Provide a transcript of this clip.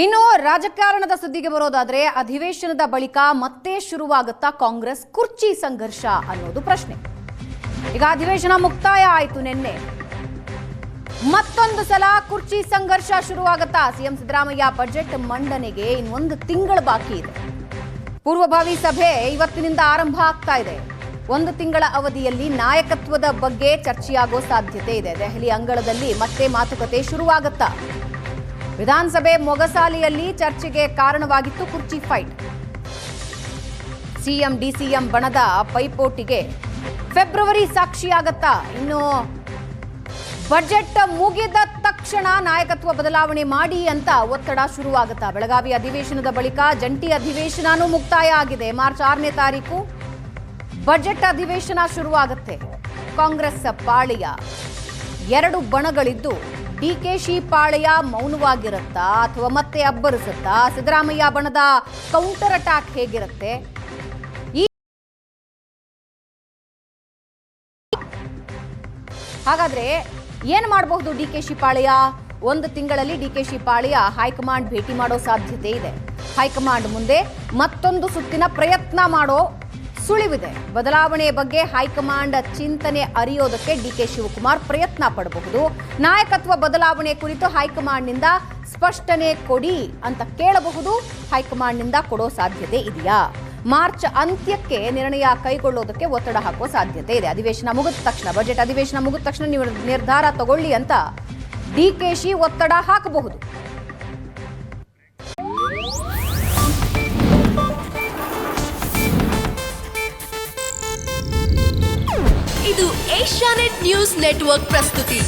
ಇನ್ನು ರಾಜಕಾರಣದ ಸುದ್ದಿಗೆ ಬರೋದಾದ್ರೆ ಅಧಿವೇಶನದ ಬಳಿಕ ಮತ್ತೆ ಶುರುವಾಗುತ್ತಾ ಕಾಂಗ್ರೆಸ್ ಕುರ್ಚಿ ಸಂಘರ್ಷ ಅನ್ನೋದು ಪ್ರಶ್ನೆ. ಈಗ ಅಧಿವೇಶನ ಮುಕ್ತಾಯ ಆಯಿತು ನಿನ್ನೆ, ಮತ್ತೊಂದು ಸಲ ಕುರ್ಚಿ ಸಂಘರ್ಷ ಶುರುವಾಗುತ್ತಾ? ಸಿಎಂ ಸಿದ್ದರಾಮಯ್ಯ ಬಜೆಟ್ ಮಂಡನೆಗೆ ಇನ್ನೊಂದು ತಿಂಗಳು ಬಾಕಿ ಇದೆ. ಪೂರ್ವಭಾವಿ ಸಭೆ ಇವತ್ತಿನಿಂದ ಆರಂಭ ಆಗ್ತಾ ಇದೆ. ಒಂದು ತಿಂಗಳ ಅವಧಿಯಲ್ಲಿ ನಾಯಕತ್ವದ ಬಗ್ಗೆ ಚರ್ಚೆಯಾಗೋ ಸಾಧ್ಯತೆ ಇದೆ. ದೆಹಲಿ ಅಂಗಳದಲ್ಲಿ ಮತ್ತೆ ಮಾತುಕತೆ ಶುರುವಾಗುತ್ತಾ? ವಿಧಾನಸಭೆ ಮೊಗಸಾಲೆಯಲ್ಲಿ ಚರ್ಚೆಗೆ ಕಾರಣವಾಗಿತ್ತು ಕುರ್ಚಿ ಫೈಟ್. ಸಿಎಂ ಡಿಸಿಎಂ ಬಣದ ಪೈಪೋಟಿಗೆ ಫೆಬ್ರವರಿ ಸಾಕ್ಷಿಯಾಗತ್ತಾ? ಇನ್ನು ಬಜೆಟ್ ಮುಗಿದ ತಕ್ಷಣ ನಾಯಕತ್ವ ಬದಲಾವಣೆ ಮಾಡಿ ಅಂತ ಒತ್ತಡ ಶುರುವಾಗುತ್ತಾ? ಬೆಳಗಾವಿ ಅಧಿವೇಶನದ ಬಳಿಕ ಜಂಟಿ ಅಧಿವೇಶನನೂ ಮುಕ್ತಾಯ ಆಗಿದೆ. ಮಾರ್ಚ್ 6ನೇ ತಾರೀಕು ಬಜೆಟ್ ಅಧಿವೇಶನ ಶುರುವಾಗುತ್ತೆ. ಕಾಂಗ್ರೆಸ್ ಪಾಳೆಯ ಎರಡು ಬಣಗಳಿದ್ದು ಡಿಕೆಶಿ ಪಾಳೆಯ ಮೌನವಾಗಿರುತ್ತಾ ಅಥವಾ ಮತ್ತೆ ಅಬ್ಬರಿಸುತ್ತಾ? ಸಿದ್ದರಾಮಯ್ಯ ಬಣದ ಕೌಂಟರ್ ಅಟ್ಯಾಕ್ ಹೇಗಿರುತ್ತೆ? ಹಾಗಾದ್ರೆ ಏನು ಮಾಡಬಹುದು ಡಿಕೆಶಿ ಪಾಳೆಯ? ಒಂದು ತಿಂಗಳಲ್ಲಿ ಡಿಕೆಶಿ ಪಾಳೆಯ ಹೈಕಮಾಂಡ್ ಭೇಟಿ ಮಾಡೋ ಸಾಧ್ಯತೆ ಇದೆ. ಹೈಕಮಾಂಡ್ ಮುಂದೆ ಮತ್ತೊಂದು ಸುತ್ತಿನ ಪ್ರಯತ್ನ ಮಾಡೋ ಸುಳಿವಿದೆ. ಬದಲಾವಣೆ ಬಗ್ಗೆ ಹೈಕಮಾಂಡ್ ಚಿಂತನೆ ಅರಿಯೋದಕ್ಕೆ ಡಿಕೆ ಶಿವಕುಮಾರ್ ಪ್ರಯತ್ನ ಪಡಬಹುದು. ನಾಯಕತ್ವ ಬದಲಾವಣೆ ಕುರಿತು ಹೈಕಮಾಂಡ್ನಿಂದ ಸ್ಪಷ್ಟನೆ ಕೊಡಿ ಅಂತ ಕೇಳಬಹುದು. ಹೈಕಮಾಂಡ್ನಿಂದ ಕೊಡೋ ಸಾಧ್ಯತೆ ಇದೆಯಾ? ಮಾರ್ಚ್ ಅಂತ್ಯಕ್ಕೆ ನಿರ್ಣಯ ಕೈಗೊಳ್ಳೋದಕ್ಕೆ ಒತ್ತಡ ಹಾಕುವ ಸಾಧ್ಯತೆ ಇದೆ. ಅಧಿವೇಶನ ಮುಗಿದ ತಕ್ಷಣ, ಬಜೆಟ್ ಅಧಿವೇಶನ ಮುಗಿದ ತಕ್ಷಣ ನೀವು ನಿರ್ಧಾರ ತಗೊಳ್ಳಿ ಅಂತ ಡಿಕೆಶಿ ಒತ್ತಡ ಹಾಕಬಹುದು. ಇದು ಏಷ್ಯಾನೆಟ್ ನ್ಯೂಸ್ ನೆಟ್ವರ್ಕ್ ಪ್ರಸ್ತುತಿ.